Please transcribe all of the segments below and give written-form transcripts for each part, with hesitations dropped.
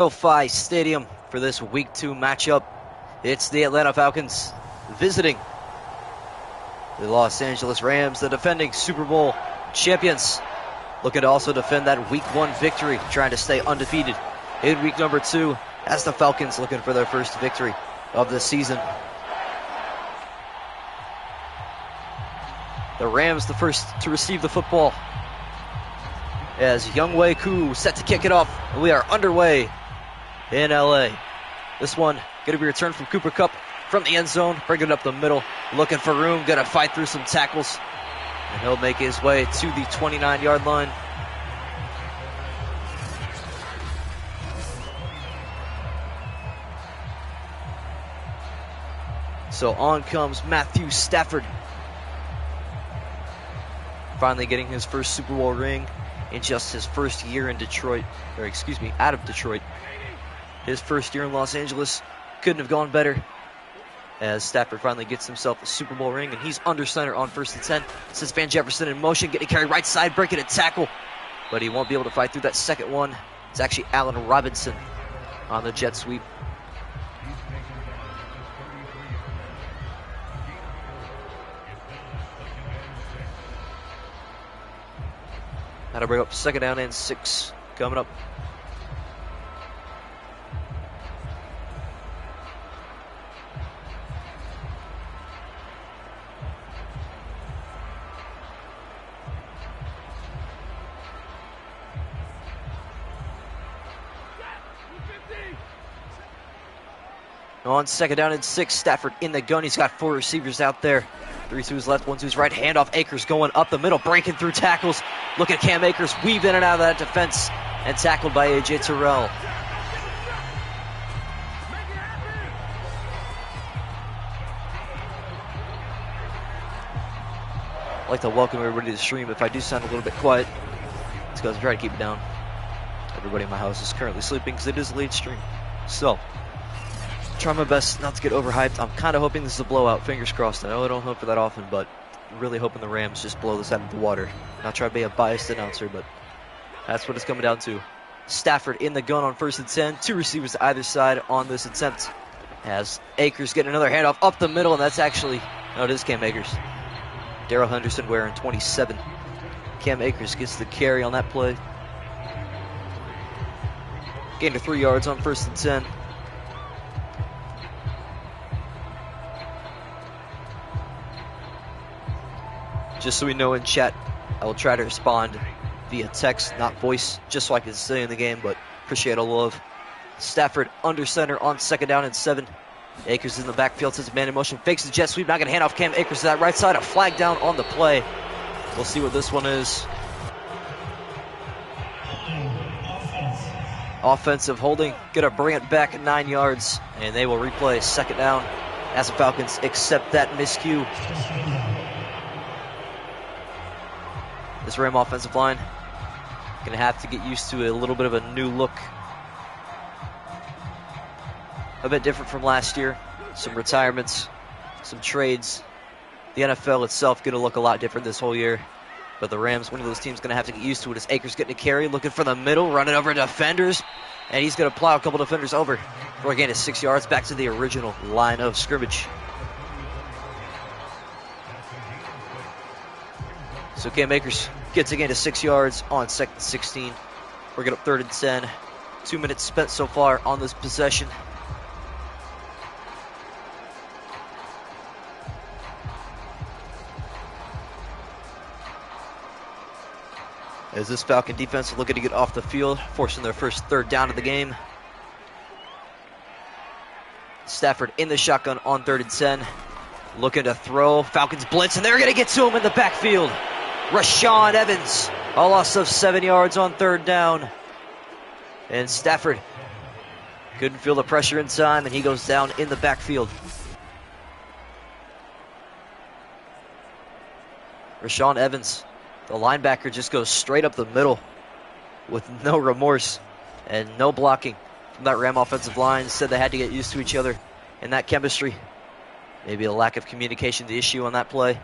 SoFi Stadium for this Week 2 matchup. It's the Atlanta Falcons visiting the Los Angeles Rams, the defending Super Bowl champions, looking to also defend that Week 1 victory, trying to stay undefeated in Week number 2 as the Falcons looking for their first victory of the season. The Rams the first to receive the football as Younghoe Koo set to kick it off. We are underway in LA. This one going to be returned from Cooper Kupp from the end zone, bringing it up the middle, looking for room, going to fight through some tackles, and he'll make his way to the 29-yard line. So on comes Matthew Stafford, finally getting his first Super Bowl ring in just his first year in Detroit, out of Detroit. His first year in Los Angeles couldn't have gone better, as Stafford finally gets himself a Super Bowl ring, and he's under center on 1st and 10. This is Van Jefferson in motion, getting carried right side, breaking a tackle, but he won't be able to fight through that second one. It's actually Allen Robinson on the jet sweep. How to bring up 2nd down and 6 coming up. On 2nd down and 6, Stafford in the gun. He's got 4 receivers out there. 3 to his left, 1 to his right. Handoff, Akers going up the middle, breaking through tackles. Look at Cam Akers weave in and out of that defense and tackled by A.J. Terrell. I'd like to welcome everybody to the stream. If I do sound a little bit quiet, it's because I try to keep it down. Everybody in my house is currently sleeping because it is a late stream. So, try my best not to get overhyped. I'm kind of hoping this is a blowout. Fingers crossed. I know I don't hope for that often, but really hoping the Rams just blow this out of the water. Not trying to be a biased announcer, but that's what it's coming down to. Stafford in the gun on 1st and 10. 2 receivers to either side on this attempt. As Akers getting another handoff up the middle, and that's actually, no, it is Cam Akers. Darrell Henderson wearing 27. Cam Akers gets the carry on that play. Gain to 3 yards on 1st and 10. Just so we know in chat, I will try to respond via text, not voice, just so I can stay in the game, but appreciate all the love. Stafford under center on 2nd down and 7. Akers in the backfield, sends a man in motion, fakes the jet sweep, not going to hand off Cam Akers to that right side. A flag down on the play. We'll see what this one is. Offensive holding, going to bring it back 9 yards, and they will replay 2nd down as the Falcons accept that miscue. This Ram offensive line going to have to get used to a little bit of a new look. A bit different from last year. Some retirements, some trades. The NFL itself going to look a lot different this whole year. But the Rams, one of those teams, going to have to get used to it. As Akers getting a carry, looking for the middle, running over defenders. And he's going to plow a couple defenders over for a gain of 6 yards back to the original line of scrimmage. So Cam Akers gets a gain of 6 yards on 2nd and 16. We're going up 3rd and 10. 2 minutes spent so far on this possession. As this Falcon defense is looking to get off the field, forcing their first 3rd down of the game. Stafford in the shotgun on 3rd and 10. Looking to throw. Falcons blitz, and they're going to get to him in the backfield. Rashaan Evans, a loss of 7 yards on 3rd down. And Stafford couldn't feel the pressure in time, and he goes down in the backfield. Rashaan Evans, the linebacker, just goes straight up the middle with no remorse and no blocking from that Ram offensive line. Said they had to get used to each other and that chemistry. Maybe a lack of communication, the issue on that play.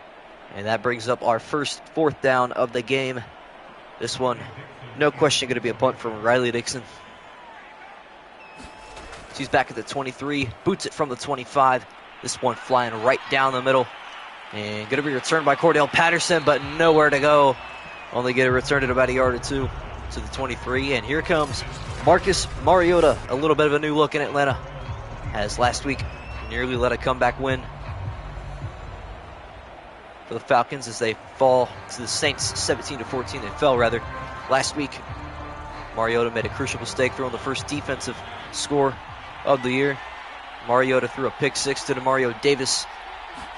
And that brings up our first 4th down of the game. This one, no question, going to be a punt from Riley Dixon. She's back at the 23, boots it from the 25. This one flying right down the middle. And going to be returned by Cordell Patterson, but nowhere to go. Only get it returned at about a yard or two to the 23. And here comes Marcus Mariota, a little bit of a new look in Atlanta, as last week nearly let a comeback win for the Falcons as they fall to the Saints 17-14. They fell, rather. Last week, Mariota made a crucial mistake throwing the first defensive score of the year. Mariota threw a pick six to Demario Davis.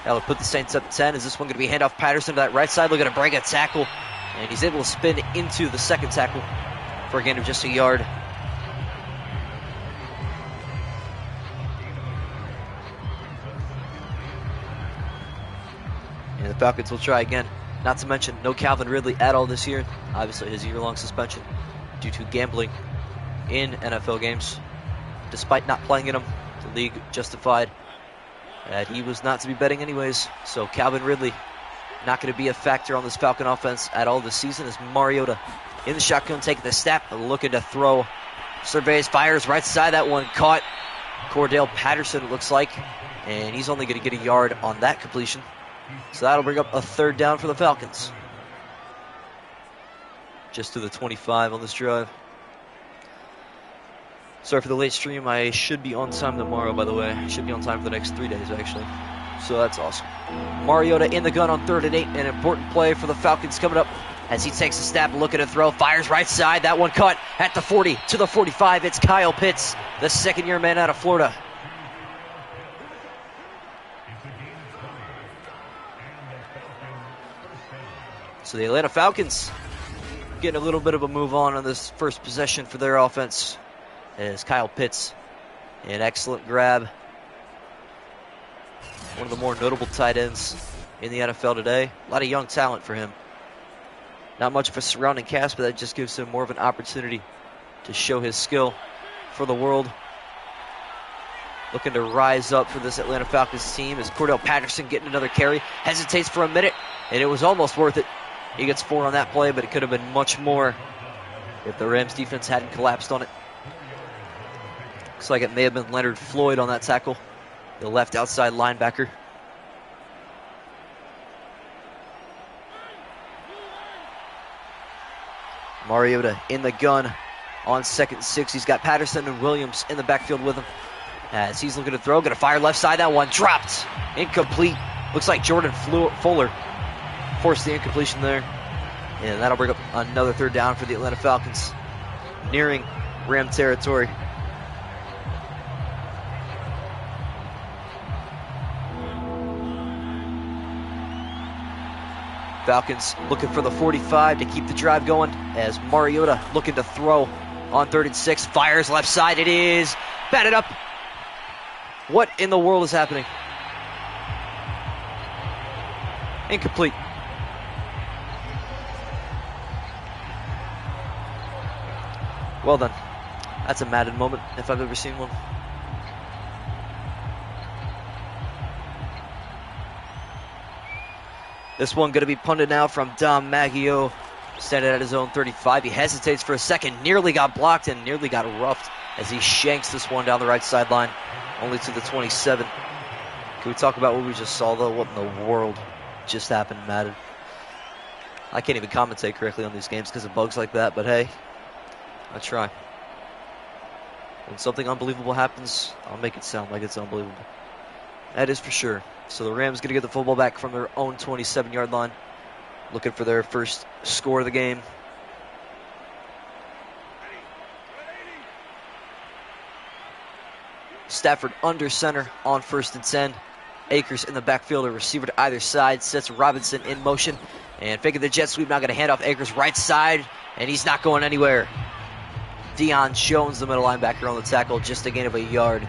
That'll put the Saints up 10. Is this one going to be handoff Patterson to that right side? Looking to break a tackle. And he's able to spin into the second tackle for a gain of just a yard. And the Falcons will try again. Not to mention, no Calvin Ridley at all this year. Obviously, his year-long suspension due to gambling in NFL games. Despite not playing in them, the league justified that he was not to be betting anyways. So Calvin Ridley not going to be a factor on this Falcon offense at all this season, as Mariota in the shotgun taking the snap, looking to throw. Surveys, fires right side. That one caught Cordell Patterson, it looks like. And he's only going to get a yard on that completion. So that'll bring up a third down for the Falcons. Just to the 25 on this drive. Sorry for the late stream. I should be on time tomorrow, by the way. I should be on time for the next 3 days, actually. So that's awesome. Mariota in the gun on 3rd and 8. An important play for the Falcons coming up as he takes a snap, looking to throw. Fires right side. That one cut at the 40 to the 45. It's Kyle Pitts, the second-year man out of Florida. So the Atlanta Falcons getting a little bit of a move on this first possession for their offense. As Kyle Pitts, an excellent grab. One of the more notable tight ends in the NFL today. A lot of young talent for him. Not much of a surrounding cast, but that just gives him more of an opportunity to show his skill for the world. Looking to rise up for this Atlanta Falcons team as Cordell Patterson getting another carry. Hesitates for a minute, and it was almost worth it. He gets 4 on that play, but it could have been much more if the Rams defense hadn't collapsed on it. Looks like it may have been Leonard Floyd on that tackle, the left outside linebacker. Mariota in the gun on 2nd and 6. He's got Patterson and Williams in the backfield with him. As he's looking to throw, going to fire left side. That one dropped. Incomplete. Looks like Jordan Fuller forced the incompletion there. And that'll bring up another third down for the Atlanta Falcons. Nearing Ram territory. Falcons looking for the 45 to keep the drive going as Mariota looking to throw on 3rd and 6. Fires left side. It is batted up. What in the world is happening? Incomplete. Well done. That's a Madden moment if I've ever seen one. This one going to be punted now from Dom Maggio, standing at his own 35. He hesitates for a second, nearly got blocked and nearly got roughed as he shanks this one down the right sideline, only to the 27. Can we talk about what we just saw, though? What in the world just happened in Madden? I can't even commentate correctly on these games because of bugs like that, but hey, I try. When something unbelievable happens, I'll make it sound like it's unbelievable. That is for sure. So the Rams going to get the football back from their own 27-yard line, looking for their first score of the game. Stafford under center on 1st and 10. Akers in the backfield, a receiver to either side, sets Robinson in motion, and faking the jet sweep, now going to hand off Akers right side, and he's not going anywhere. Deion Jones, the middle linebacker, on the tackle, just a gain of a yard.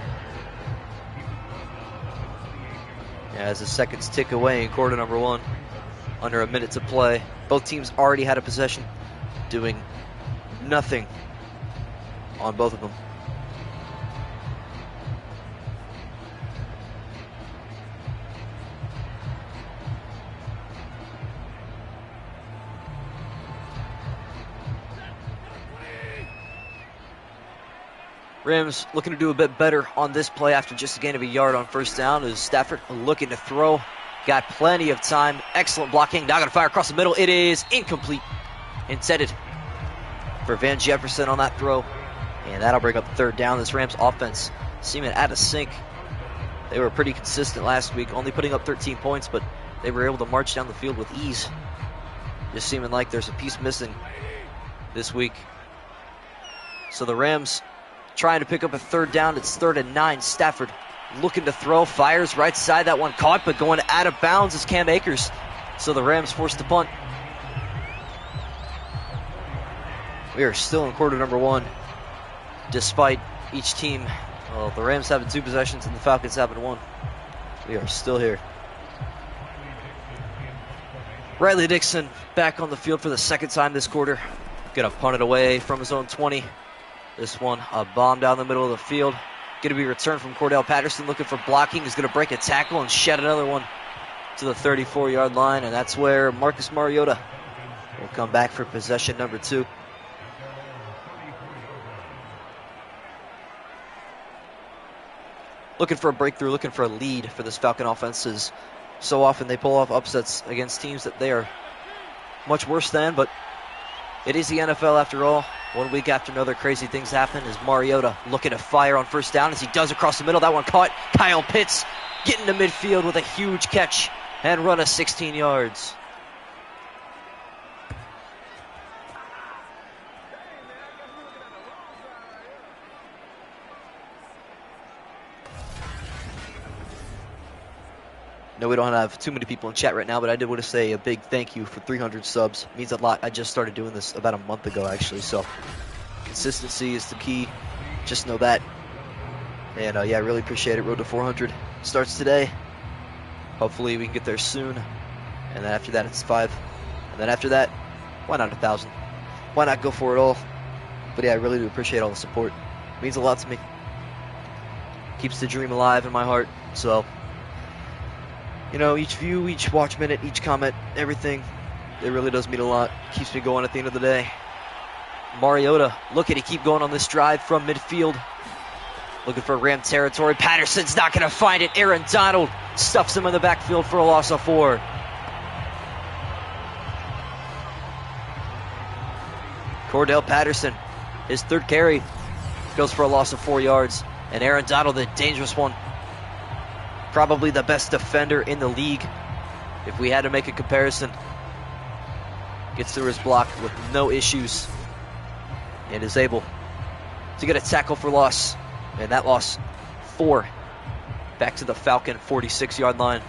As the seconds tick away in quarter number 1, under a minute to play. Both teams already had a possession, doing nothing on both of them. Rams looking to do a bit better on this play after just a gain of a yard on first down as Stafford looking to throw. Got plenty of time. Excellent blocking. Now going to fire across the middle. It is incomplete. Intended for Van Jefferson on that throw. And that'll bring up third down. This Rams offense seeming out of sync. They were pretty consistent last week, only putting up 13 points, but they were able to march down the field with ease. Just seeming like there's a piece missing this week. So the Rams trying to pick up a third down. It's 3rd and 9. Stafford looking to throw. Fires right side. That one caught, but going out of bounds is Cam Akers. So the Rams forced to punt. We are still in quarter number 1, despite each team. Well, the Rams having 2 possessions and the Falcons having 1. We are still here. Riley Dixon back on the field for the second time this quarter. Gonna punt it away from his own 20. This one, a bomb down the middle of the field. Gonna be returned from Cordell Patterson, looking for blocking. He's gonna break a tackle and shed another one to the 34-yard line, and that's where Marcus Mariota will come back for possession number 2. Looking for a breakthrough, looking for a lead for this Falcon offense. As so often they pull off upsets against teams that they are much worse than, but it is the NFL after all. 1 week after another, crazy things happen as Mariota looking to fire on first down as he does across the middle. That one caught. Kyle Pitts getting to midfield with a huge catch and run of 16 yards. No, we don't have too many people in chat right now, but I did want to say a big thank you for 300 subs. It means a lot. I just started doing this about a month ago, actually, so consistency is the key. Just know that. And yeah, I really appreciate it. Road to 400 starts today. Hopefully we can get there soon. And then after that, it's 5. And then after that, why not 1,000? Why not go for it all? But yeah, I really do appreciate all the support. It means a lot to me. Keeps the dream alive in my heart. So, you know, each view, each watch minute, each comment, everything, it really does mean a lot. Keeps me going at the end of the day. Mariota looking to keep going on this drive from midfield. Looking for Ram territory. Patterson's not going to find it. Aaron Donald stuffs him in the backfield for a loss of 4. Cordell Patterson, his 3rd carry, goes for a loss of 4 yards. And Aaron Donald, the dangerous one. Probably the best defender in the league, if we had to make a comparison. Gets through his block with no issues and is able to get a tackle for loss. And that loss, 4. Back to the Falcon 46-yard line.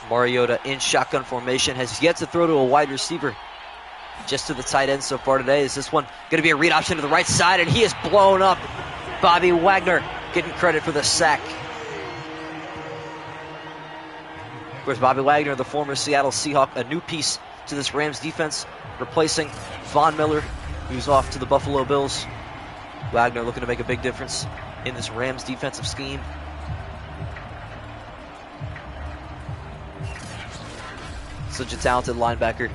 Mariota in shotgun formation, has yet to throw to a wide receiver. Just to the tight end so far today. Is this one going to be a read option to the right side? And he is blown up. Bobby Wagner getting credit for the sack. Of course, Bobby Wagner, the former Seattle Seahawk, a new piece to this Rams defense, replacing Von Miller, who's off to the Buffalo Bills. Wagner looking to make a big difference in this Rams defensive scheme. Such a talented linebacker.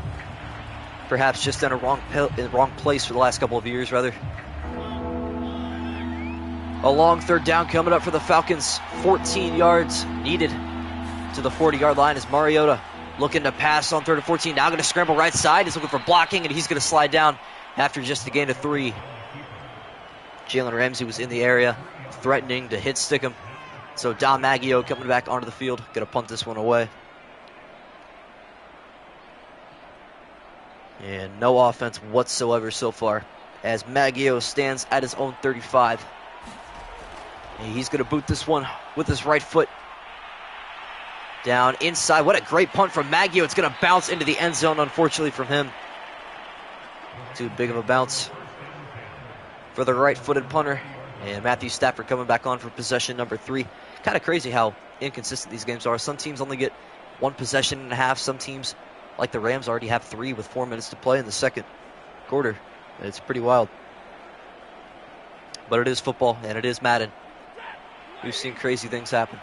Perhaps just in a wrong place for the last couple of years, rather. A long 3rd down coming up for the Falcons. 14 yards needed to the 40-yard line as Mariota looking to pass on 3rd and 14. Now going to scramble right side. He's looking for blocking, and he's going to slide down after just a gain of 3. Jalen Ramsey was in the area, threatening to hit stick him. So Dom Maggio coming back onto the field. Going to punt this one away. And no offense whatsoever so far as Maggio stands at his own 35. And he's going to boot this one with his right foot. Down inside. What a great punt from Maggio. It's going to bounce into the end zone, unfortunately, from him. Too big of a bounce for the right-footed punter. And Matthew Stafford coming back on for possession number 3. Kind of crazy how inconsistent these games are. Some teams only get 1 possession and a half. Some teams, like the Rams, already have 3 with 4 minutes to play in the second quarter. It's pretty wild. But it is football, and it is Madden. We've seen crazy things happen.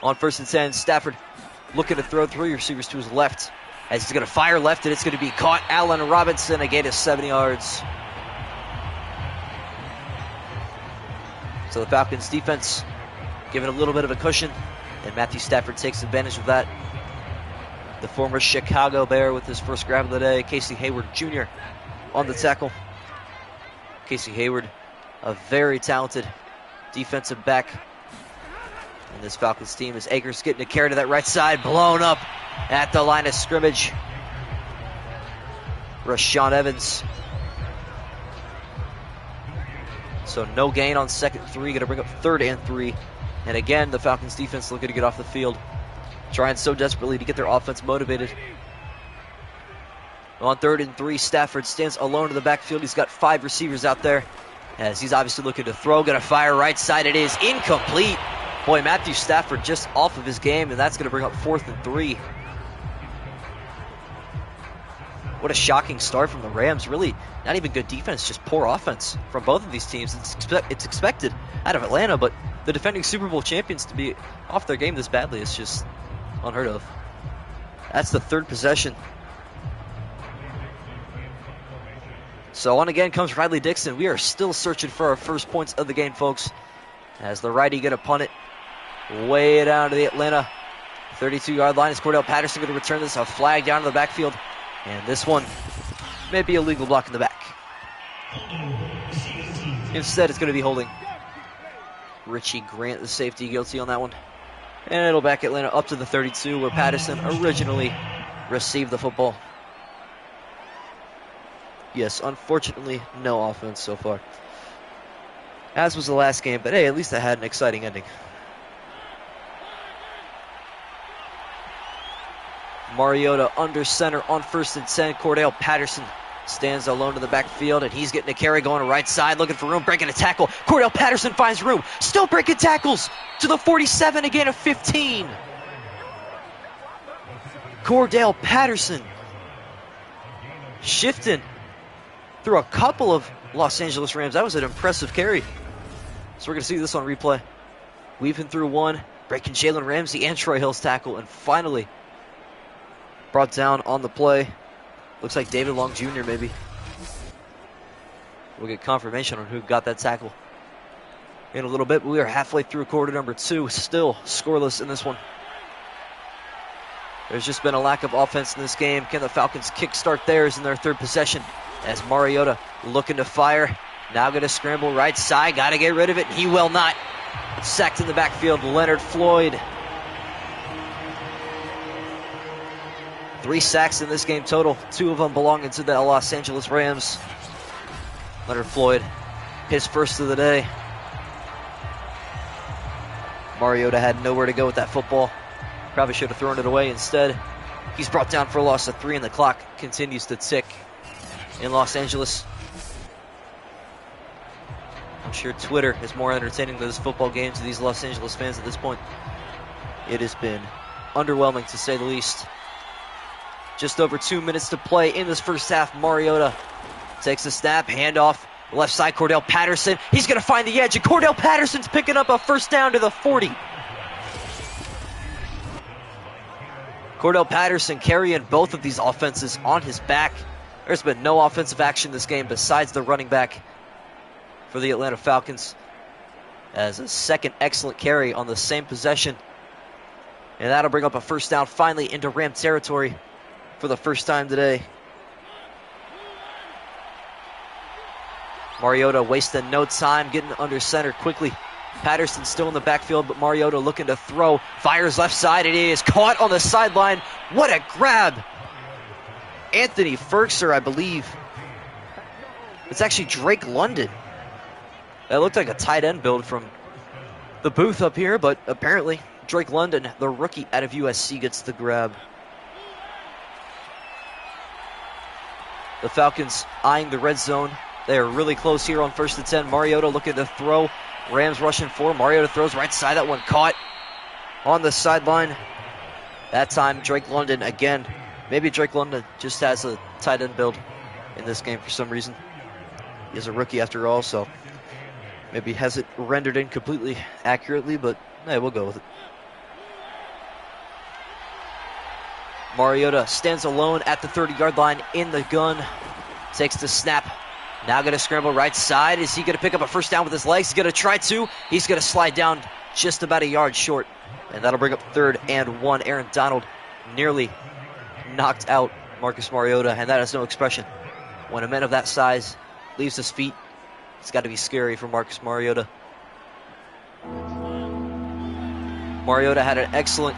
On 1st and 10, Stafford looking to throw 3 receivers to his left. as he's going to fire left, and it's going to be caught. Allen Robinson, a gain of 7 yards. So the Falcons defense giving a little bit of a cushion, and Matthew Stafford takes advantage of that. The former Chicago Bear with his first grab of the day, Casey Hayward Jr. on the tackle. Casey Hayward, a very talented defensive back. And this Falcons team is Akers getting a carry to that right side, blown up at the line of scrimmage. Rashaan Evans. So no gain on 2nd and 3, going to bring up 3rd and 3. And again, the Falcons defense looking to get off the field, trying so desperately to get their offense motivated. On 3rd and 3, Stafford stands alone in the backfield. He's got 5 receivers out there, as he's obviously looking to throw. Going to fire right side. It is incomplete. Boy, Matthew Stafford just off of his game, and that's going to bring up 4th and 3. What a shocking start from the Rams. Really, not even good defense, just poor offense from both of these teams. It's expected out of Atlanta, but the defending Super Bowl champions to be off their game this badly is just unheard of. That's the 3rd possession. So on again comes Riley Dixon. We are still searching for our first points of the game, folks, as the righty going to punt it way down to the Atlanta 32-yard line. Is Cordell Patterson going to return this? A flag down to the backfield. And this one may be a legal block in the back. Instead, it's going to be holding. Richie Grant, the safety, guilty on that one. And it'll back Atlanta up to the 32, where Patterson originally received the football. Yes, unfortunately, no offense so far, as was the last game, but hey, at least it had an exciting ending. Mariota under center on 1st and 10. Cordell Patterson stands alone in the backfield, and he's getting a carry going to right side, looking for room, breaking a tackle. Cordell Patterson finds room, still breaking tackles to the 47, a gain of 15. Cordell Patterson shifting through a couple of Los Angeles Rams. That was an impressive carry. So we're going to see this on replay. Weaving through one, breaking Jalen Ramsey and Troy Hill's tackle, and finally brought down on the play. Looks like David Long Jr. maybe. We'll get confirmation on who got that tackle in a little bit, but we are halfway through quarter number 2, still scoreless in this one. There's just been a lack of offense in this game. Can the Falcons kickstart theirs in their 3rd possession? As Mariota looking to fire. Now going to scramble right side. Got to get rid of it. He will not. Sacked in the backfield, Leonard Floyd. 3 sacks in this game total. 2 of them belonging to the Los Angeles Rams. Leonard Floyd, his first of the day. Mariota had nowhere to go with that football. Probably should have thrown it away instead. He's brought down for a loss of 3, and the clock continues to tick in Los Angeles. I'm sure Twitter is more entertaining than this football game to these Los Angeles fans at this point. It has been underwhelming, to say the least. Just over 2 minutes to play in this first half. Mariota takes a snap, handoff, left side, Cordell Patterson. He's going to find the edge, and Cordell Patterson's picking up a first down to the 40. Cordell Patterson carrying both of these offenses on his back. There's been no offensive action this game besides the running back for the Atlanta Falcons, as a second excellent carry on the same possession. And that'll bring up a first down finally into Ram territory for the first time today. Mariota wasting no time, getting under center quickly. Patterson still in the backfield, but Mariota looking to throw. Fires left side. It is caught on the sideline. What a grab. Anthony Ferkser, I believe. It's actually Drake London. That looked like a tight end build from the booth up here, but apparently Drake London, the rookie out of USC, gets the grab. The Falcons eyeing the red zone. They are really close here on 1st and 10. Mariota looking to throw. Rams rushing for. Mariota throws right side. That one caught on the sideline. That time, Drake London again. Maybe Drake London just has a tight end build in this game for some reason. He's a rookie after all, so maybe hasn't rendered in completely accurately, but hey, we'll go with it. Mariota stands alone at the 30-yard line in the gun. Takes the snap. Now going to scramble right side. Is he going to pick up a first down with his legs? He's going to try to. He's going to slide down just about a yard short. And that'll bring up 3rd and 1. Aaron Donald nearly knocked out Marcus Mariota, and that is no expression. When a man of that size leaves his feet, it's got to be scary for Marcus Mariota. Mariota had an excellent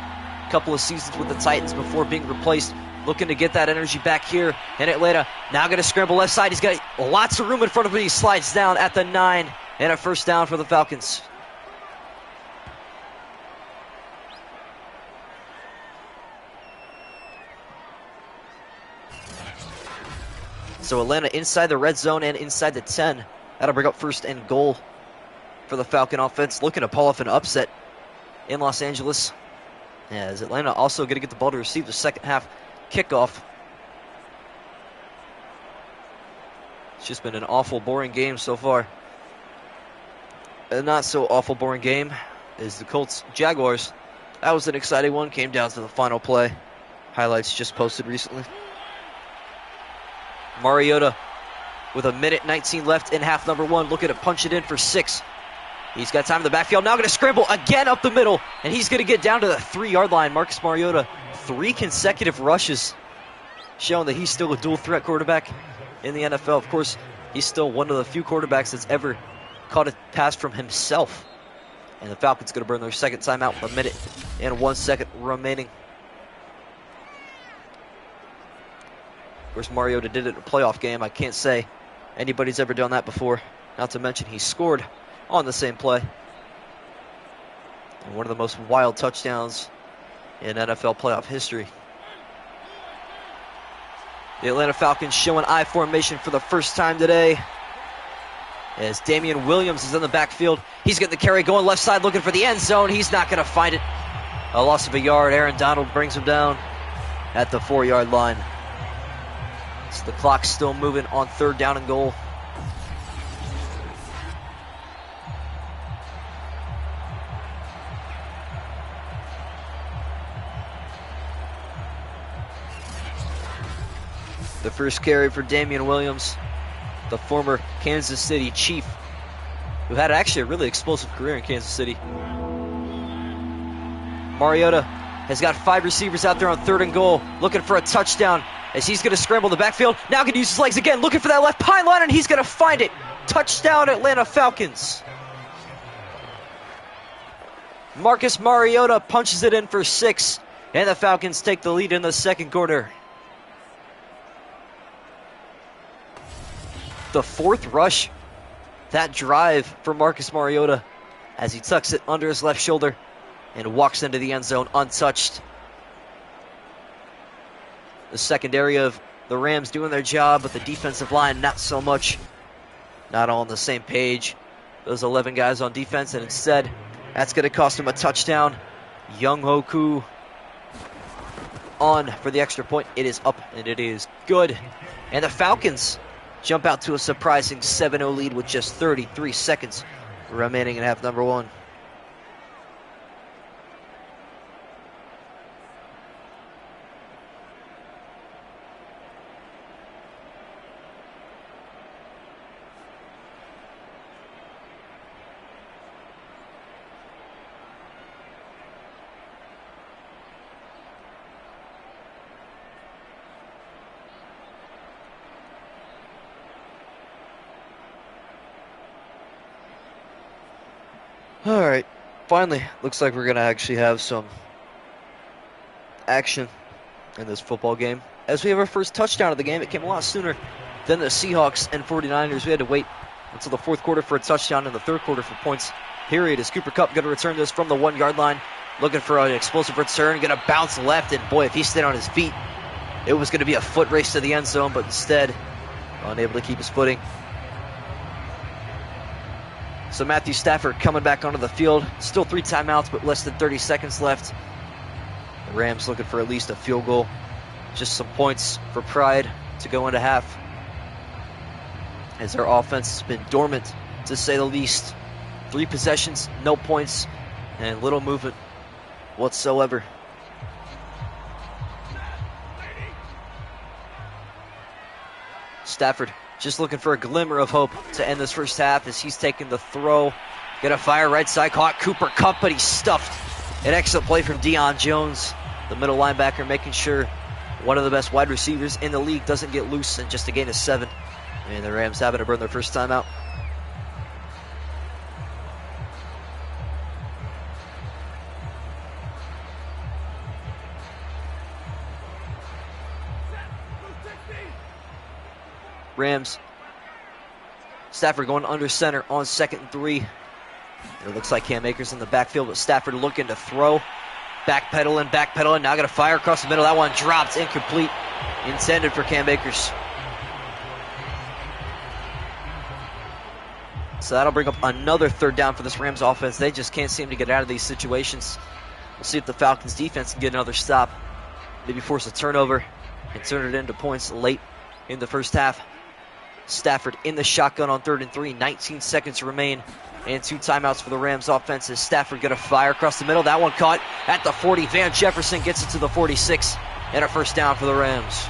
couple of seasons with the Titans before being replaced. Looking to get that energy back here in Atlanta. Now going to scramble left side. He's got lots of room in front of him. He slides down at the 9, and a first down for the Falcons. So Atlanta inside the red zone and inside the 10. That'll bring up 1st and goal for the Falcon offense. Looking to pull off an upset in Los Angeles. As Atlanta also going to get the ball to receive the second half kickoff. It's just been an awful, boring game so far. A not so awful, boring game is the Colts-Jaguars. That was an exciting one. Came down to the final play. Highlights just posted recently. Mariota with 1:19 left in half number 1. Looking to punch it in for 6. He's got time in the backfield. Now going to scramble again up the middle. And he's going to get down to the 3-yard line. Marcus Mariota, 3 consecutive rushes, showing that he's still a dual threat quarterback in the NFL. Of course, he's still one of the few quarterbacks that's ever caught a pass from himself. And the Falcons going to burn their second timeout with 1:01 remaining. Of course, Mariota did it in a playoff game. I can't say anybody's ever done that before. Not to mention he scored on the same play. And one of the most wild touchdowns in NFL playoff history. The Atlanta Falcons showing I formation for the first time today. As Damian Williams is in the backfield. He's getting the carry going left side looking for the end zone. He's not going to find it. A loss of a yard. Aaron Donald brings him down at the 4-yard line. So the clock's still moving on 3rd down and goal. The first carry for Damian Williams, the former Kansas City Chief, who had actually a really explosive career in Kansas City. Mariota has got 5 receivers out there on 3rd and goal, looking for a touchdown as he's going to scramble the backfield. Now going to use his legs again, looking for that left pylon, and he's going to find it. Touchdown, Atlanta Falcons. Marcus Mariota punches it in for 6, and the Falcons take the lead in the second quarter. The 4th rush, that drive for Marcus Mariota as he tucks it under his left shoulder and walks into the end zone untouched. The secondary of the Rams doing their job, but the defensive line not so much. Not all on the same page. Those 11 guys on defense, and instead, that's going to cost him a touchdown. Young Hoku on for the extra point. It is up, and it is good. And the Falcons jump out to a surprising 7-0 lead with just 33 seconds remaining in half number 1. Alright, finally, looks like we're going to actually have some action in this football game. As we have our first touchdown of the game, it came a lot sooner than the Seahawks and 49ers. We had to wait until the 4th quarter for a touchdown and the 3rd quarter for points. Period. Is Cooper Kupp going to return this from the 1-yard line? Looking for an explosive return, going to bounce left, and boy, if he stayed on his feet, it was going to be a foot race to the end zone, but instead, unable to keep his footing. So Matthew Stafford coming back onto the field. Still 3 timeouts, but less than 30 seconds left. The Rams looking for at least a field goal. Just some points for pride to go into half, as their offense has been dormant, to say the least. 3 possessions, no points, and little movement whatsoever. Stafford just looking for a glimmer of hope to end this first half as he's taking the throw. Gonna fire right side, caught Cooper Kupp, but he's stuffed. An excellent play from Deion Jones, the middle linebacker, making sure one of the best wide receivers in the league doesn't get loose, and just a gain of 7. And the Rams having to burn their first timeout. Rams. Stafford going under center on 2nd and 3. It looks like Cam Akers in the backfield, but Stafford looking to throw. Backpedaling. Now got to fire across the middle. That one dropped, incomplete. Intended for Cam Akers. So that'll bring up another 3rd down for this Rams offense. They just can't seem to get out of these situations. We'll see if the Falcons defense can get another stop. Maybe force a turnover and turn it into points late in the first half. Stafford in the shotgun on 3rd and 3. 19 seconds remain. And 2 timeouts for the Rams offense as Stafford going to fire across the middle. That one caught at the 40. Van Jefferson gets it to the 46. And a first down for the Rams.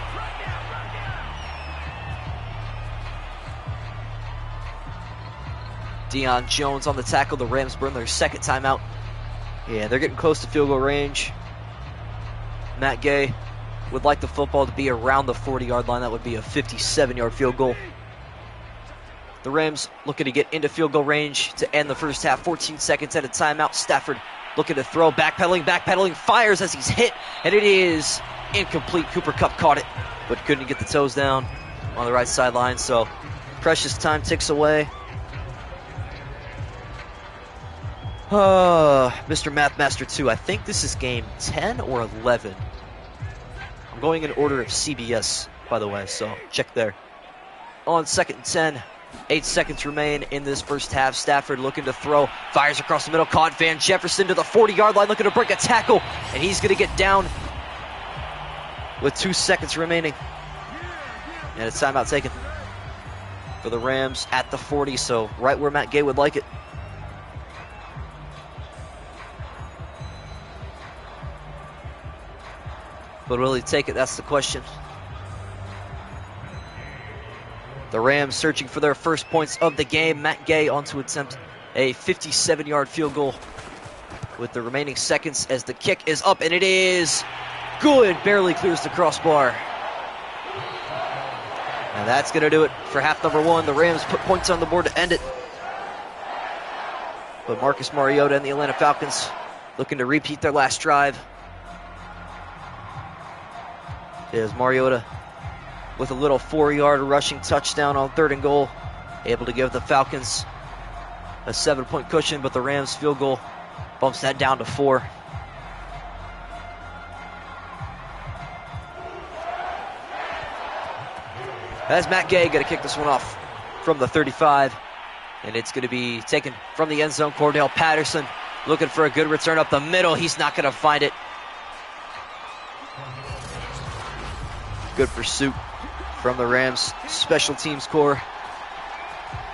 Deion Jones on the tackle. The Rams burn their 2nd timeout. Yeah, they're getting close to field goal range. Matt Gay would like the football to be around the 40-yard line. That would be a 57-yard field goal. The Rams looking to get into field goal range to end the first half. 14 seconds at a timeout. Stafford looking to throw. Backpedaling. Fires as he's hit. And it is incomplete. Cooper Kupp caught it, but couldn't get the toes down on the right sideline. So precious time ticks away. Mr. Mathmaster 2, I think this is game 10 or 11. I'm going in order of CBS, by the way, so check there. On 2nd and 10, 8 seconds remain in this first half. Stafford looking to throw, fires across the middle, caught Van Jefferson to the 40-yard line, looking to break a tackle, and he's going to get down with 2 seconds remaining. And a timeout taken for the Rams at the 40, so right where Matt Gay would like it. But will he take it? That's the question. The Rams searching for their first points of the game. Matt Gay on to attempt a 57-yard field goal with the remaining seconds as the kick is up, and it is good. Barely clears the crossbar. And that's going to do it for half number 1. The Rams put points on the board to end it. But Marcus Mariota and the Atlanta Falcons looking to repeat their last drive. Is Mariota with a little 4-yard rushing touchdown on 3rd and goal, able to give the Falcons a 7-point cushion, but the Rams field goal bumps that down to 4. As Matt Gay going to kick this one off from the 35, and it's going to be taken from the end zone. Cordell Patterson looking for a good return up the middle. He's not going to find it. Good pursuit from the Rams special teams corps.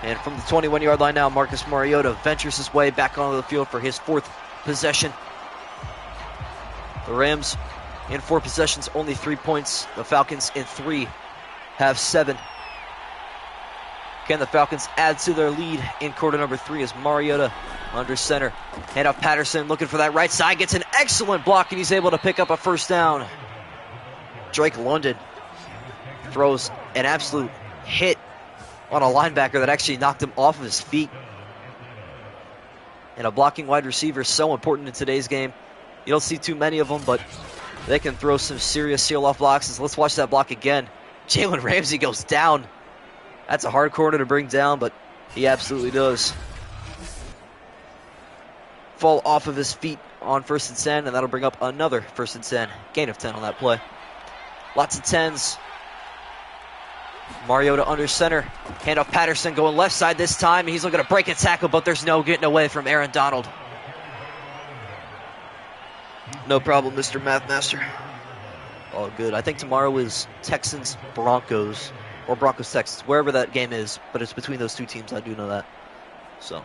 And from the 21-yard line now, Marcus Mariota ventures his way back onto the field for his 4th possession. The Rams in 4 possessions, only 3 points. The Falcons in 3 have 7. Can the Falcons add to their lead in quarter number 3 as Mariota under center? Hand off Patterson looking for that right side. Gets an excellent block and he's able to pick up a first down. Drake London throws an absolute hit on a linebacker that actually knocked him off of his feet. And a blocking wide receiver is so important in today's game. You don't see too many of them, but they can throw some serious seal-off blocks. Let's watch that block again. Jalen Ramsey goes down. That's a hard corner to bring down, but he absolutely does. Fall off of his feet on 1st and 10, and that'll bring up another 1st and 10. Gain of 10 on that play. Lots of 10s. Mariota under center. Hand off Patterson going left side this time. He's looking to break a tackle, but there's no getting away from Aaron Donald. No problem, Mr. Mathmaster. All good. I think tomorrow is Texans-Broncos, or Broncos-Texans, wherever that game is, but it's between those 2 teams. I do know that. So,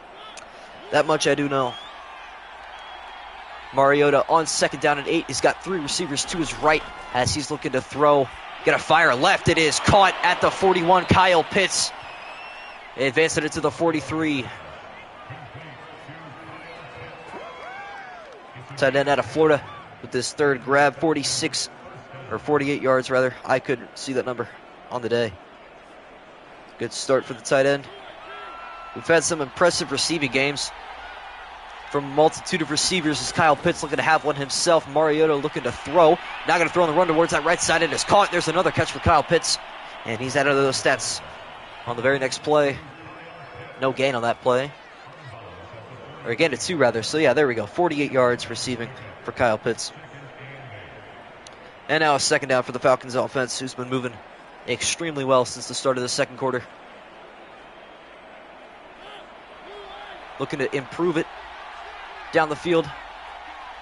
that much I do know. Mariota on 2nd down and 8. He's got 3 receivers to his right as he's looking to throw. Gonna fire left. It is caught at the 41. Kyle Pitts advancing it to the 43. Tight end out of Florida with this third grab, 46 or 48 yards rather. I couldn't see that number on the day. Good start for the tight end. We've had some impressive receiving games from a multitude of receivers as Kyle Pitts looking to have one himself. Mariota looking to throw. Now going to throw on the run towards that right side. It is caught. There's another catch for Kyle Pitts. And he's added to those stats on the very next play. No gain on that play. Or a gain of 2 rather. So yeah, there we go. 48 yards receiving for Kyle Pitts. And now a second down for the Falcons offense, who's been moving extremely well since the start of the second quarter. Looking to improve it down the field.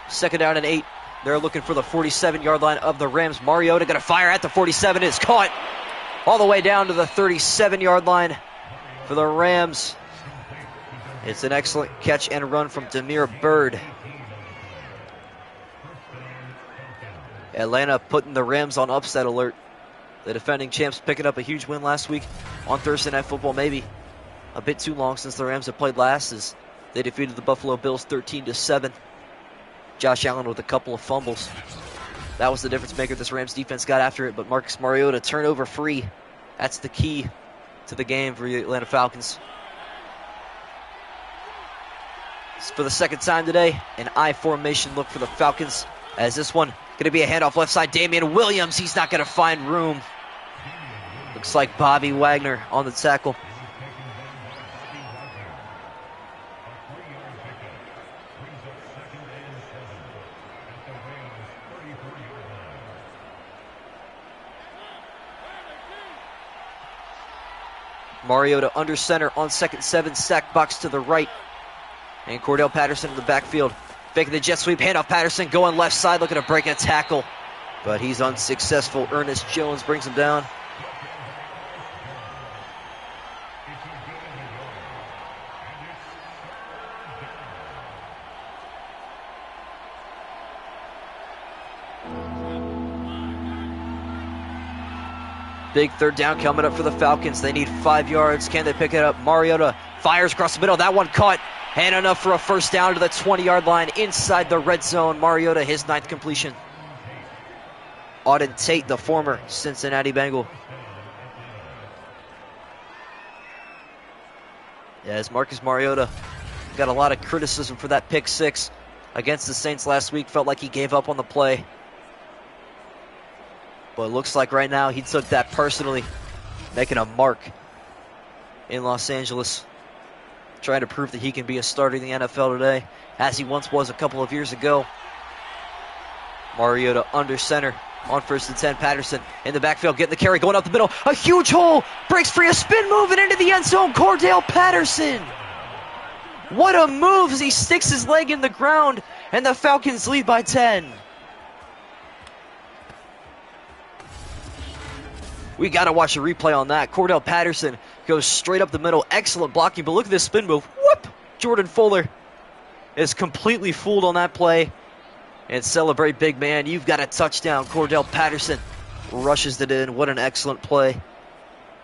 Second down and 8. They're looking for the 47-yard line of the Rams. Mariota going to fire at the 47. It's caught all the way down to the 37-yard line for the Rams. It's an excellent catch and run from Demir Bird. Atlanta putting the Rams on upset alert. The defending champs picking up a huge win last week on Thursday Night Football. Maybe a bit too long since the Rams have played last, as they defeated the Buffalo Bills 13-7. Josh Allen with a couple of fumbles. That was the difference maker. This Rams defense got after it, but Marcus Mariota turnover free. That's the key to the game for the Atlanta Falcons. For the second time today, an I formation look for the Falcons, as this one going to be a handoff left side. Damian Williams, he's not going to find room. Looks like Bobby Wagner on the tackle. Mariota under center on 2nd 7, sack box to the right. And Cordell Patterson in the backfield. Faking the jet sweep, handoff Patterson, going left side, looking to break a tackle. But he's unsuccessful. Ernest Jones brings him down. Big third down coming up for the Falcons. They need 5 yards. Can they pick it up? Mariota fires across the middle. That one caught. And enough for a first down to the 20-yard line inside the red zone. Mariota, his 9th completion. Auden Tate, the former Cincinnati Bengal. Yeah, as Marcus Mariota got a lot of criticism for that pick 6 against the Saints last week. Felt like he gave up on the play. But it looks like right now he took that personally, making a mark in Los Angeles, trying to prove that he can be a starter in the NFL today, as he once was a couple of years ago. Mariota under center on 1st and 10. Patterson in the backfield, getting the carry, going up the middle. A huge hole, breaks free, a spin move, and into the end zone. Cordell Patterson. What a move as he sticks his leg in the ground, and the Falcons lead by 10. We got to watch a replay on that. Cordell Patterson goes straight up the middle. Excellent blocking, but look at this spin move. Whoop! Jordan Fuller is completely fooled on that play. And celebrate, big man. You've got a touchdown. Cordell Patterson rushes it in. What an excellent play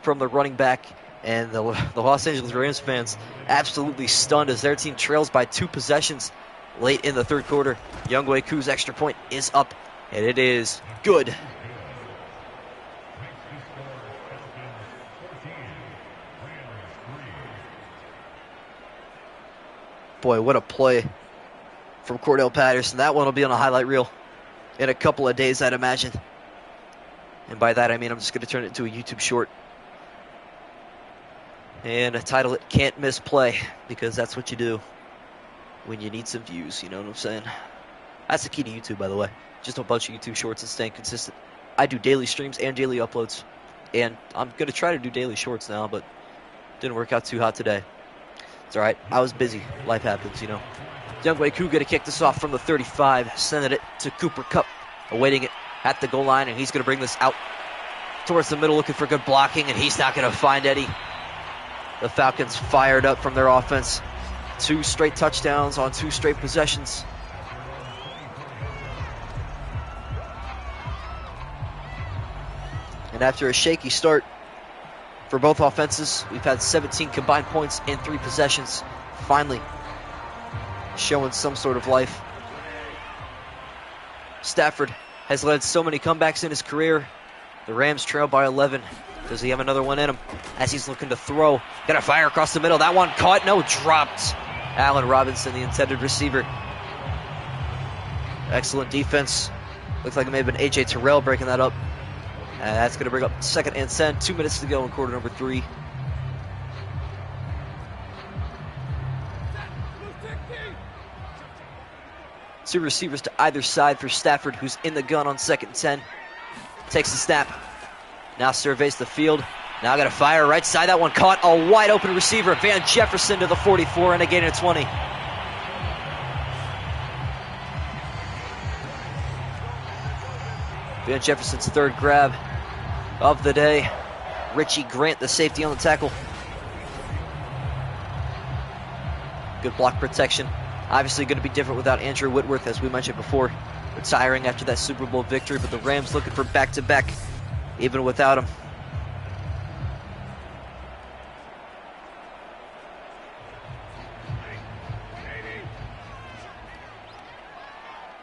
from the running back. And the Los Angeles Rams fans absolutely stunned as their team trails by 2 possessions late in the third quarter. Younghoe Koo's extra point is up, and it is good. Boy, what a play from Cordell Patterson. That one will be on a highlight reel in a couple of days, I'd imagine. And by that, I mean I'm just going to turn it into a YouTube short. And I title it Can't Miss Play, because that's what you do when you need some views, you know what I'm saying? That's the key to YouTube, by the way. Just a bunch of YouTube shorts and staying consistent. I do daily streams and daily uploads. And I'm going to try to do daily shorts now, but didn't work out too hot today. It's all right. I was busy. Life happens, you know. Younghoe Koo going to kick this off from the 35, sending it to Cooper Kupp, awaiting it at the goal line, and he's going to bring this out towards the middle, looking for good blocking, and he's not going to find Eddie. The Falcons fired up from their offense. 2 straight touchdowns on 2 straight possessions. And after a shaky start for both offenses, we've had 17 combined points in 3 possessions. Finally showing some sort of life. Stafford has led so many comebacks in his career. The Rams trail by 11. Does he have another one in him? As he's looking to throw. Got a fire across the middle. That one caught. No, dropped. Allen Robinson, the intended receiver. Excellent defense. Looks like it may have been A.J. Terrell breaking that up. And that's going to bring up 2nd and 10. 2 minutes to go in quarter number 3. Two receivers to either side for Stafford, who's in the gun on 2nd and 10. Takes the snap. Now surveys the field. Now got to fire right side. That one caught. A wide open receiver. Van Jefferson to the 44 and a gain of 20. Van Jefferson's 3rd grab of the day. Richie Grant, the safety on the tackle. Good block protection. Obviously going to be different without Andrew Whitworth, as we mentioned before, retiring after that Super Bowl victory, but the Rams looking for back-to-back even without him.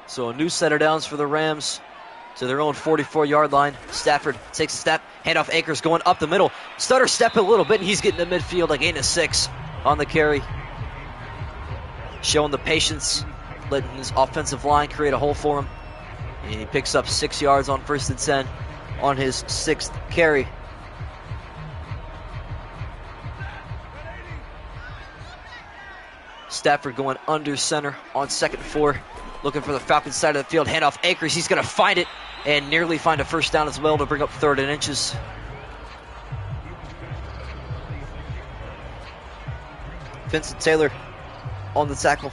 So a new set of downs for the Rams to their own 44-yard line. Stafford takes a step, handoff Akers going up the middle. Stutter step a little bit, and he's getting to midfield, like 8 and 6 on the carry. Showing the patience, letting his offensive line create a hole for him. And he picks up 6 yards on 1st and 10 on his 6th carry. Stafford going under center on 2nd and 4. Looking for the Falcons side of the field. Handoff Akers. He's going to find it and nearly find a 1st down as well to bring up 3rd and inches. Vincent Taylor on the tackle.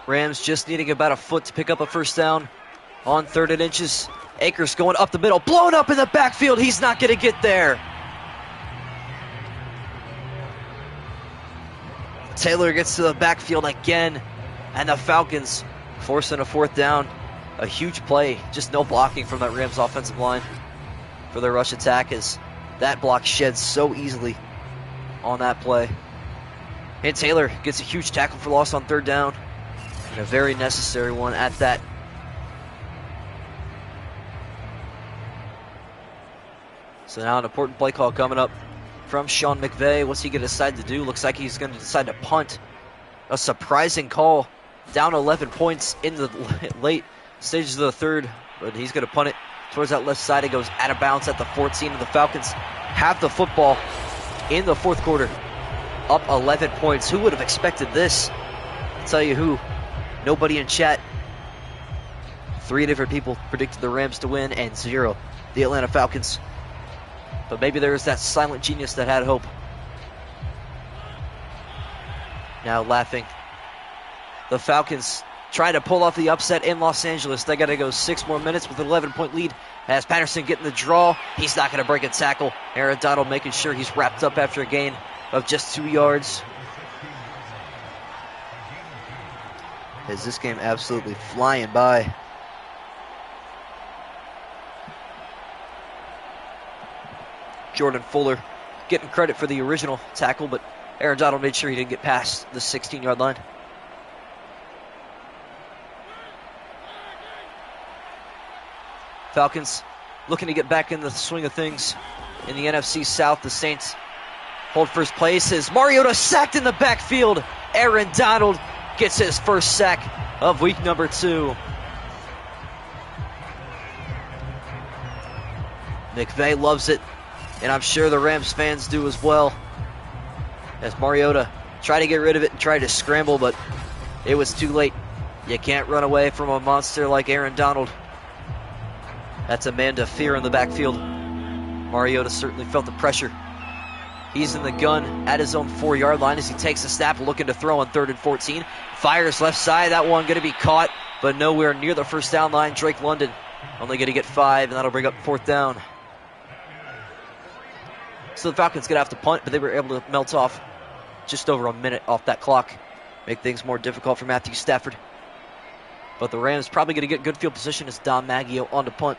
Rams just needing about a foot to pick up a 1st down on 3rd and inches. Akers going up the middle, blown up in the backfield. He's not going to get there. Taylor gets to the backfield again, and the Falcons forcing a 4th down. A huge play, just no blocking from that Rams offensive line for their rush attack, as that block sheds so easily on that play. And Taylor gets a huge tackle for loss on 3rd down, and a very necessary one at that. So now an important play call coming up from Sean McVay. What's he going to decide to do? Looks like he's going to decide to punt. A surprising call. Down 11 points in the late stages of the 3rd, but he's going to punt it towards that left side. It goes out of bounds at the 14, and the Falcons have the football in the 4th quarter. Up 11 points. Who would have expected this? I'll tell you who. Nobody in chat. 3 different people predicted the Rams to win, and 0 the Atlanta Falcons. But maybe there was that silent genius that had hope. Now laughing. The Falcons trying to pull off the upset in Los Angeles. They got to go 6 more minutes with an 11-point lead. As Patterson getting the draw, he's not going to break a tackle. Aaron Donald making sure he's wrapped up after a gain of just 2 yards. As this game absolutely flying by. Jordan Fuller getting credit for the original tackle, but Aaron Donald made sure he didn't get past the 16-yard line. Falcons looking to get back in the swing of things in the NFC South. The Saints hold first place as Mariota sacked in the backfield. Aaron Donald gets his 1st sack of week number 2. McVay loves it, and I'm sure the Rams fans do as well. As Mariota tried to get rid of it and tried to scramble, but it was too late. You can't run away from a monster like Aaron Donald. That's a man to fear in the backfield. Mariota certainly felt the pressure. He's in the gun at his own 4-yard line as he takes a snap, looking to throw on 3rd and 14. Fires left side. That one going to be caught, but nowhere near the 1st down line. Drake London only going to get 5, and that'll bring up 4th down. So the Falcons going to have to punt, but they were able to melt off just over a minute off that clock. make things more difficult for Matthew Stafford. But the Rams probably going to get good field position as Dom Maggio on to punt.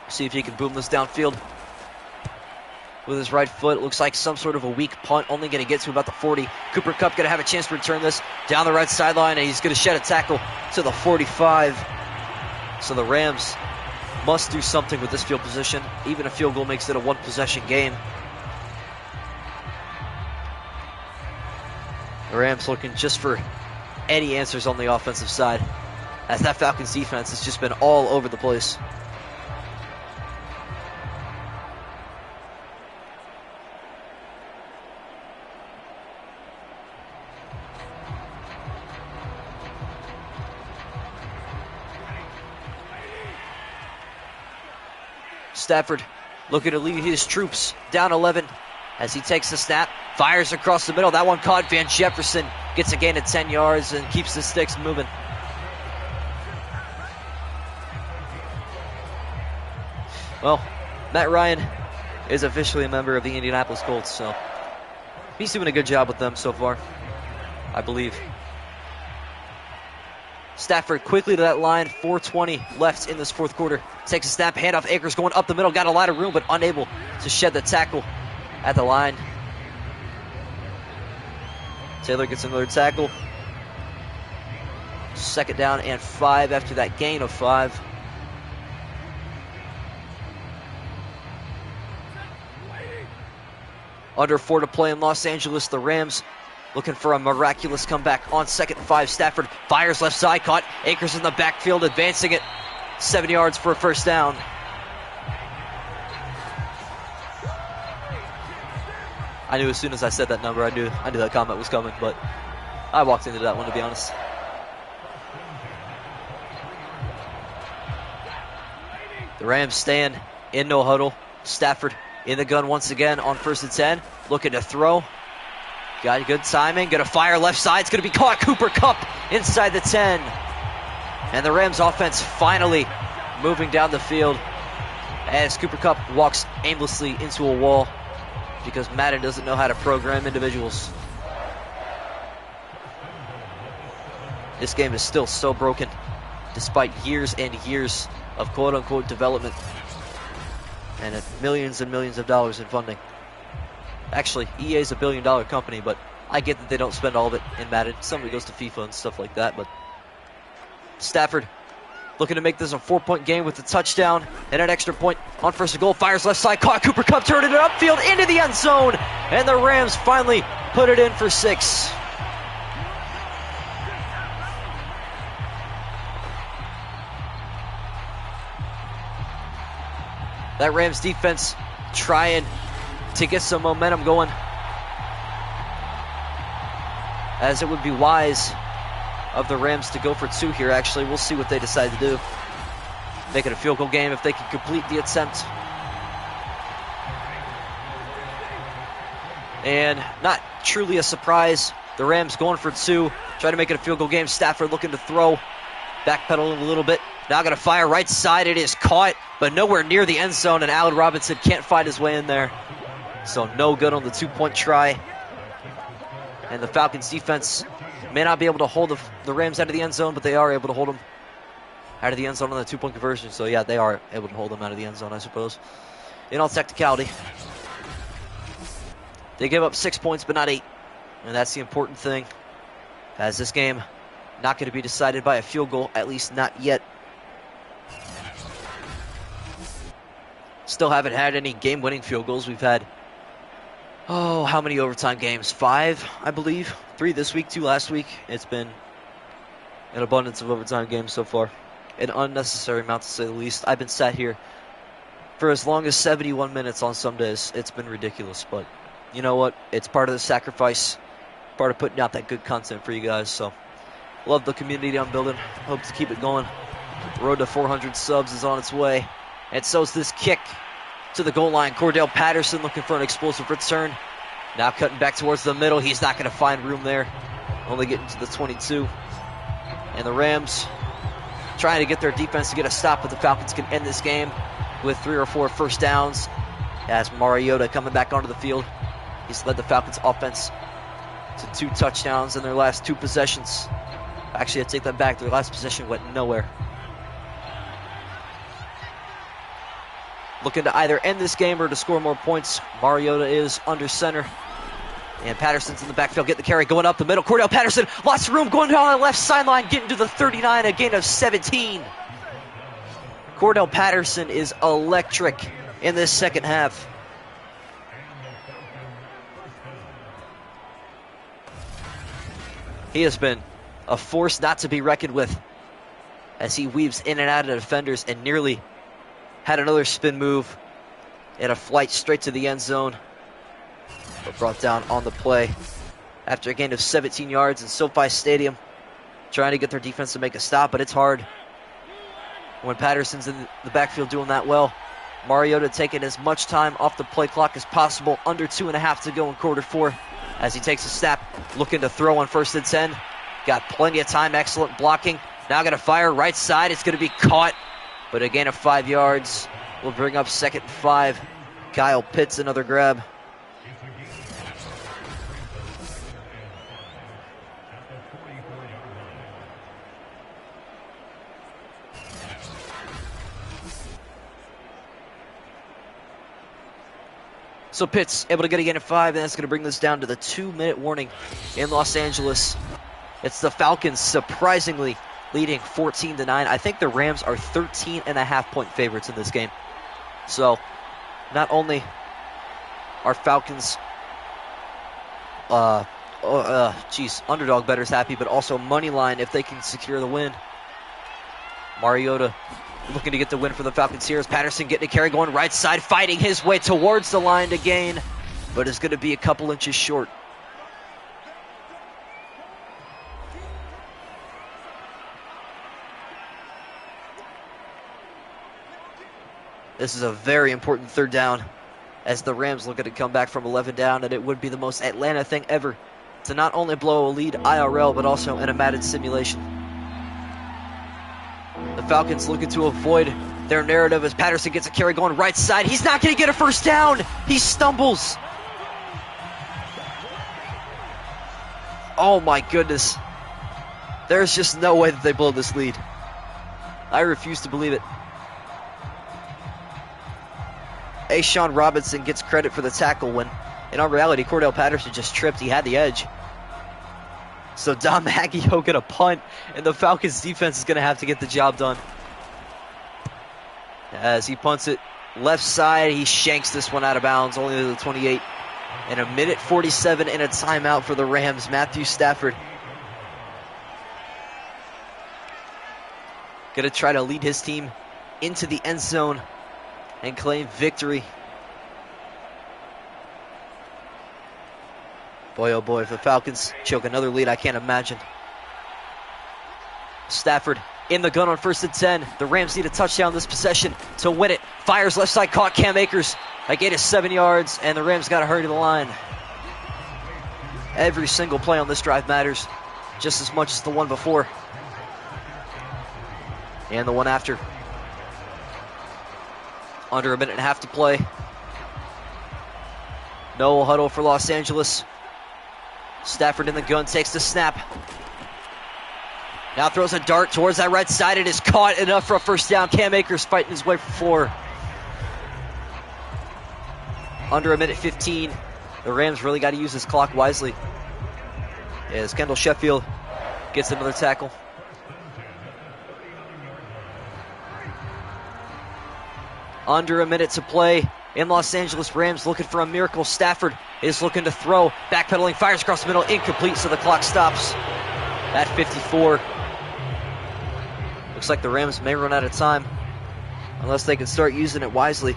See if he can boom this downfield with his right foot. It looks like some sort of a weak punt, only going to get to about the 40. Cooper Kupp going to have a chance to return this down the right sideline, and he's going to shed a tackle to the 45. So the Rams must do something with this field position. Even a field goal makes it a one-possession game. The Rams looking just for any answers on the offensive side, as that Falcons defense has just been all over the place. Stafford looking to lead his troops down 11 as he takes the snap, fires across the middle. That one caught. Van Jefferson gets a gain of 10 yards and keeps the sticks moving. Well, Matt Ryan is officially a member of the Indianapolis Colts, so he's doing a good job with them so far, I believe. Stafford quickly to that line, 4:20 left in this fourth quarter. Takes a snap, handoff, Akers going up the middle, got a lot of room, but unable to shed the tackle at the line. Taylor gets another tackle. Second down and 5 after that gain of 5. Under 4 to play in Los Angeles. The Rams looking for a miraculous comeback on 2nd and 5. Stafford fires left side, caught. Akers in the backfield, advancing it 7 yards for a first down. I knew as soon as I said that number, I knew that comment was coming, but I walked into that one, to be honest. The Rams stand in no huddle. Stafford in the gun once again on 1st and 10, looking to throw. Got good timing, gonna fire left side, it's gonna be caught. Cooper Kupp inside the 10. And the Rams offense finally moving down the field as Cooper Kupp walks aimlessly into a wall because Madden doesn't know how to program individuals. This game is still so broken despite years and years of quote-unquote development and millions and millions of dollars in funding. Actually, EA is a billion-dollar company, but I get that they don't spend all of it in Madden. Some of it goes to FIFA and stuff like that, but Stafford looking to make this a 4-point game with a touchdown and an extra point on 1st and goal. Fires left side, caught. Cooper Kupp turning it upfield into the end zone, and the Rams finally put it in for 6. That Rams defense trying to get some momentum going, as it would be wise of the Rams to go for 2 here. Actually, we'll see what they decide to do. Make it a field goal game if they can complete the attempt. And not truly a surprise, the Rams going for 2, try to make it a field goal game. Stafford looking to throw, backpedaling a little bit. Now going to fire right side. It is caught, but nowhere near the end zone, and Allen Robinson can't find his way in there. So no good on the 2-point try. And the Falcons defense may not be able to hold the Rams out of the end zone, but they are able to hold them out of the end zone on the 2-point conversion. So yeah, they are able to hold them out of the end zone, I suppose. In all technicality, they give up 6 points, but not 8. And that's the important thing, as this game not going to be decided by a field goal, at least not yet. Still haven't had any game-winning field goals. We've had, how many overtime games? 5, I believe. 3 this week, 2 last week. It's been an abundance of overtime games so far. An unnecessary amount, to say the least. I've been sat here for as long as 71 minutes on some days. It's been ridiculous, but you know what? It's part of the sacrifice, part of putting out that good content for you guys. So, love the community I'm building. Hope to keep it going. The road to 400 subs is on its way. And so is this kick to the goal line. Cordell Patterson looking for an explosive return. Now cutting back towards the middle. He's not going to find room there. Only getting to the 22. And the Rams trying to get their defense to get a stop, but the Falcons can end this game with 3 or 4 first downs. As Mariota coming back onto the field. He's led the Falcons offense to 2 touchdowns in their last 2 possessions. Actually, I take that back. Their last possession went nowhere. Looking to either end this game or to score more points. Mariota is under center. And Patterson's in the backfield, getting the carry, going up the middle. Cordell Patterson, lots of room, going down the left sideline, getting to the 39, a gain of 17. Cordell Patterson is electric in this second half. He has been a force not to be reckoned with as he weaves in and out of defenders and nearly had another spin move and a flight straight to the end zone, but brought down on the play after a gain of 17 yards in SoFi Stadium, trying to get their defense to make a stop, but it's hard when Patterson's in the backfield doing that well. Mariota taking as much time off the play clock as possible, under 2.5 to go in quarter 4, as he takes a snap, looking to throw on 1st and 10. Got plenty of time, excellent blocking. Now going to fire right side, it's going to be caught, but a gain of 5 yards will bring up 2nd and 5. Kyle Pitts, another grab. So Pitts able to get a gain of 5, and that's going to bring this down to the 2-minute warning in Los Angeles. It's the Falcons surprisingly leading 14-9. I think the Rams are 13.5-point favorites in this game. So not only are Falcons underdog bettors happy, but also money line if they can secure the win. Mariota looking to get the win for the Falcons here as Patterson getting a carry, going right side, fighting his way towards the line to gain, but is going to be a couple inches short. This is a very important 3rd down as the Rams looking to come back from 11 down, and it would be the most Atlanta thing ever to not only blow a lead IRL, but also in a Madden simulation. The Falcons looking to avoid their narrative as Patterson gets a carry going right side. He's not going to get a 1st down. He stumbles. Oh my goodness. There's just no way that they blow this lead. I refuse to believe it. A'Shawn Robinson gets credit for the tackle when, in all reality, Cordell Patterson just tripped. He had the edge. So Dom Maggio get a punt, and the Falcons defense is going to have to get the job done. As he punts it left side, he shanks this one out of bounds, only to the 28. And 1:47 and a timeout for the Rams. Matthew Stafford going to try to lead his team into the end zone and claim victory. Boy, oh boy, if the Falcons choke another lead, I can't imagine. Stafford in the gun on 1st and 10. The Rams need a touchdown this possession to win it. Fires left side, caught Cam Akers. A gain of 7 yards, and the Rams got to hurry to the line. Every single play on this drive matters just as much as the one before. And the one after. Under 1.5 minutes to play. No huddle for Los Angeles. Stafford in the gun, takes the snap. Now throws a dart towards that right side. It is caught, enough for a 1st down. Cam Akers fighting his way for 4. Under 1:15. The Rams really got to use this clock wisely, as Kendall Sheffield gets another tackle. Under 1 minute to play in Los Angeles. Rams looking for a miracle. Stafford is looking to throw. Backpedaling, fires across the middle. Incomplete, so the clock stops at 54. Looks like the Rams may run out of time unless they can start using it wisely.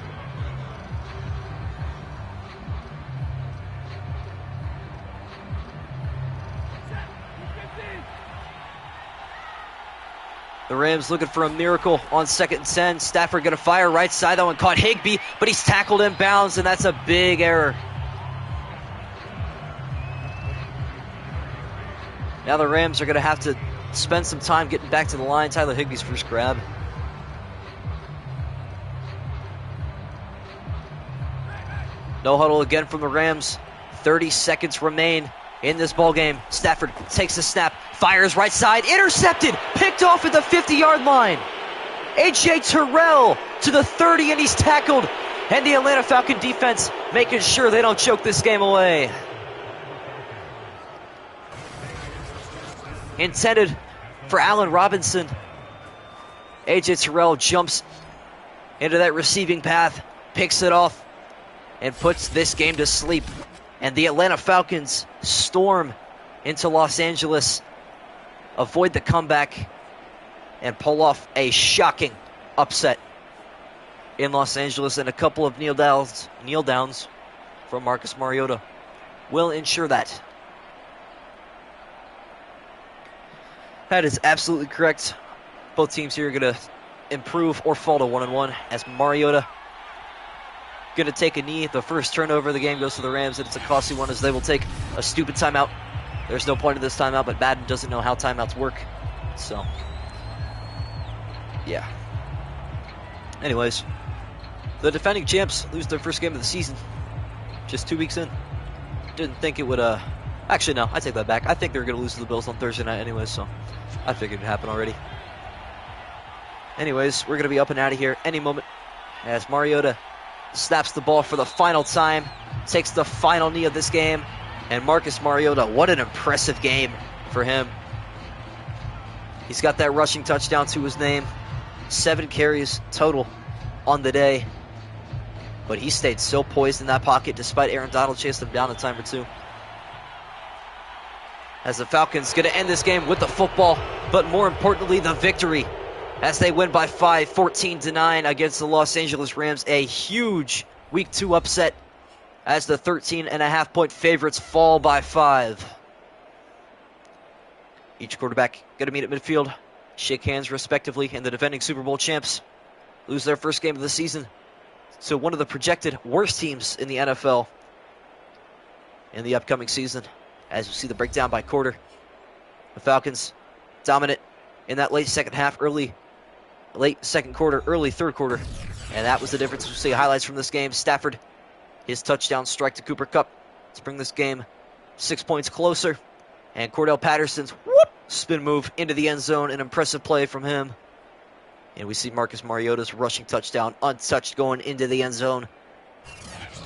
The Rams looking for a miracle on 2nd and 10. Stafford going to fire right side. That one caught Higbee, but he's tackled in bounds, and that's a big error. Now the Rams are going to have to spend some time getting back to the line. Tyler Higbee's first grab. No huddle again from the Rams. 30 seconds remain in this ball game. Stafford takes the snap, fires right side, intercepted, picked off at the 50-yard line. A.J. Terrell to the 30, and he's tackled. And the Atlanta Falcon defense making sure they don't choke this game away. Intended for Allen Robinson. A.J. Terrell jumps into that receiving path, picks it off, and puts this game to sleep. And the Atlanta Falcons storm into Los Angeles, avoid the comeback, and pull off a shocking upset in Los Angeles. And a couple of kneel downs from Marcus Mariota will ensure that. That is absolutely correct. Both teams here are going to improve or fall to 1-1 as Mariota going to take a knee. The first turnover of the game goes to the Rams, and it's a costly one as they will take a stupid timeout. There's no point in this timeout, but Madden doesn't know how timeouts work. So, yeah. Anyways, the defending champs lose their first game of the season just 2 weeks in. Didn't think it would, actually, no, I take that back. I think they're going to lose to the Bills on Thursday night anyways, so I figured it'd happen already. Anyways, we're going to be up and out of here any moment as Mariota snaps the ball for the final time, takes the final knee of this game, and Marcus Mariota, what an impressive game for him. He's got that rushing touchdown to his name, 7 carries total on the day, but he stayed so poised in that pocket despite Aaron Donald chasing him down a time or two. As the Falcons going to end this game with the football, but more importantly, the victory, as they win by 5, 14-9 against the Los Angeles Rams. A huge Week 2 upset as the 13.5-point favorites fall by 5. Each quarterback going to meet at midfield, shake hands respectively, and the defending Super Bowl champs lose their first game of the season to one of the projected worst teams in the NFL in the upcoming season. As you see the breakdown by quarter, the Falcons dominant in that late second half, late second quarter, early third quarter. And that was the difference. We'll see highlights from this game. Stafford, his touchdown strike to Cooper Kupp to bring this game 6 points closer. And Cordell Patterson's spin move into the end zone, an impressive play from him. And we see Marcus Mariota's rushing touchdown untouched going into the end zone.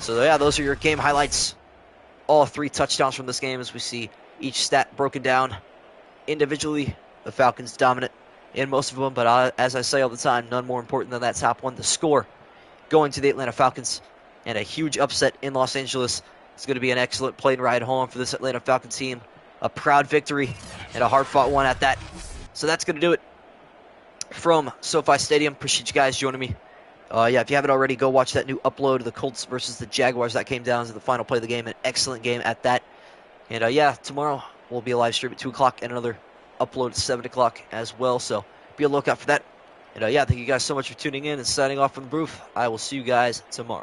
So yeah, those are your game highlights. All 3 touchdowns from this game as we see each stat broken down individually. The Falcons dominant in most of them, but as I say all the time, none more important than that top one, the score, going to the Atlanta Falcons. And a huge upset in Los Angeles. It's going to be an excellent plane ride home for this Atlanta Falcons team. A proud victory and a hard-fought one at that. So that's going to do it from SoFi Stadium. Appreciate you guys joining me. Yeah, if you haven't already, go watch that new upload of the Colts versus the Jaguars. That came down to the final play of the game. An excellent game at that. And yeah, tomorrow will be a live stream at 2 o'clock and another upload at 7 o'clock as well. So be on the lookout for that. And yeah, thank you guys so much for tuning in and signing off from the booth. I will see you guys tomorrow.